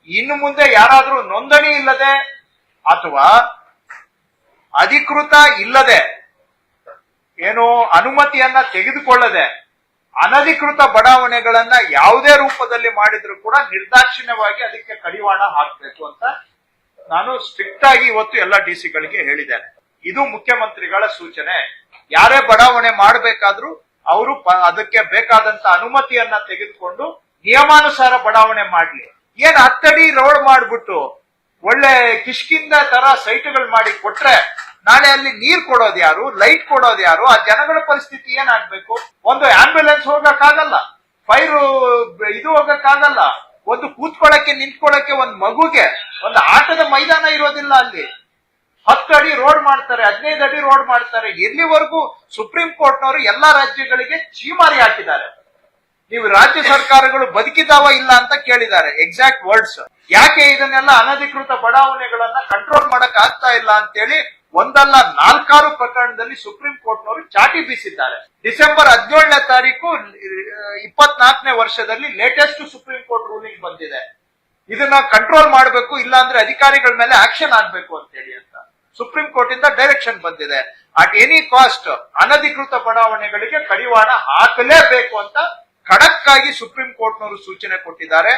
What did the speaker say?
ಇನ್ನು ಮುಂದೆ ಯಾರಾದ್ರೂ ನೋಂದಣಿ ಇಲ್ಲದೆ ಅಥವಾ ಅಧಿಕೃತ ಇಲ್ಲದೆ ಏನು ಅನುಮತಿಯನ್ನ ತೆಗೆದುಕೊಳ್ಳದೆ ಅನಧಿಕೃತ ಬಡಾವಣೆಗಳನ್ನ ಯಾವುದೇ ರೂಪದಲ್ಲಿ ಮಾಡಿದ್ರು ಕೂಡ ನಿರ್ದಾಕ್ಷಿಣ್ಯವಾಗಿ ಅದಕ್ಕೆ ಕಡಿವಾಣ ಹಾಕಬೇಕು ಅಂತ ನಾನು ಸ್ಟ್ರಿಕ್ಟ್ ಆಗಿ ಇವತ್ತು ಎಲ್ಲ ಡಿಸಿಗಳಿಗೆ ಹೇಳಿದ್ದೇನೆ. ಇದು ಮುಖ್ಯಮಂತ್ರಿಗಳ ಸೂಚನೆ. ಯಾರೇ ಬಡಾವಣೆ ಮಾಡಬೇಕಾದ್ರೂ ಅವರು ಅದಕ್ಕೆ ಬೇಕಾದಂತ ಅನುಮತಿಯನ್ನ ತೆಗೆದುಕೊಂಡು ನಿಯಮಾನುಸಾರ ಬಡಾವಣೆ ಮಾಡ್ಲಿ. ಏನ್ 10 ಅಡಿ ರೋಡ್ ಮಾಡ್ಬಿಟ್ಟು ಒಳ್ಳೆ ಕಿಷ್ಕಿಂದ ತರ ಸೈಟ್ಗಳು ಮಾಡಿ ಕೊಟ್ರೆ ನಾಳೆ ಅಲ್ಲಿ ನೀರ್ ಕೊಡೋದು ಯಾರು, ಲೈಟ್ ಕೊಡೋದು ಯಾರು? ಆ ಜನಗಳ ಪರಿಸ್ಥಿತಿ ಏನಾಗ್ಬೇಕು? ಒಂದು ಆಂಬ್ಯುಲೆನ್ಸ್ ಹೋಗಕ್ಕಾಗಲ್ಲ, ಫೈರ್ ಇದು ಹೋಗಕ್ಕಾಗಲ್ಲ, ಒಂದು ಕೂತ್ಕೊಳ್ಳಕ್ಕೆ ನಿಂತ್ಕೊಳ್ಳಕ್ಕೆ ಒಂದು ಮಗುಗೆ ಒಂದು ಆಟದ ಮೈದಾನ ಇರೋದಿಲ್ಲ. ಅಲ್ಲಿ 10 ಅಡಿ ರೋಡ್ ಮಾಡ್ತಾರೆ, 15 ಅಡಿ ರೋಡ್ ಮಾಡ್ತಾರೆ. ಎಲ್ಲಿವರೆಗೂ ಸುಪ್ರೀಂ ಕೋರ್ಟ್ನವರು ಎಲ್ಲಾ ರಾಜ್ಯಗಳಿಗೆ ಚೀಮಾರಿ ಹಾಕಿದ್ದಾರೆ. ನೀವು ರಾಜ್ಯ ಸರ್ಕಾರಗಳು ಬದುಕಿದಾವ ಇಲ್ಲ ಅಂತ ಕೇಳಿದ್ದಾರೆ. Exact words. ಯಾಕೆ ಇದನ್ನೆಲ್ಲ ಅನಧಿಕೃತ ಬಡಾವಣೆಗಳನ್ನ ಕಂಟ್ರೋಲ್ ಮಾಡಕ್ ಆಗ್ತಾ ಇಲ್ಲ ಅಂತೇಳಿ ಒಂದಲ್ಲ 4 ಪ್ರಕರಣದಲ್ಲಿ ಸುಪ್ರೀಂ ಕೋರ್ಟ್ನವರು ಚಾಟಿ ಬೀಸಿದ್ದಾರೆ. ಡಿಸೆಂಬರ್ 17ನೇ ತಾರೀಕು 24ನೇ ವರ್ಷದಲ್ಲಿ ಲೇಟೆಸ್ಟ್ ಸುಪ್ರೀಂ ಕೋರ್ಟ್ ರೂಲಿಂಗ್ ಬಂದಿದೆ. ಇದನ್ನ ಕಂಟ್ರೋಲ್ ಮಾಡಬೇಕು, ಇಲ್ಲ ಅಂದ್ರೆ ಅಧಿಕಾರಿಗಳ ಮೇಲೆ ಆಕ್ಷನ್ ಆಗ್ಬೇಕು ಅಂತ ಹೇಳಿ ಅಂತ ಸುಪ್ರೀಂ ಕೋರ್ಟ್ ಇಂದ ಡೈರೆಕ್ಷನ್ ಬಂದಿದೆ. ಅಟ್ ಎನಿ ಕಾಸ್ಟ್ ಅನಧಿಕೃತ ಬಡಾವಣೆಗಳಿಗೆ ಕಡಿವಾಣ ಹಾಕಲೇಬೇಕು ಅಂತ ಖಡಕ್ ಆಗಿ ಸುಪ್ರೀಂ ಕೋರ್ಟ್ನವರು ಸೂಚನೆ ಕೊಟ್ಟಿದ್ದಾರೆ.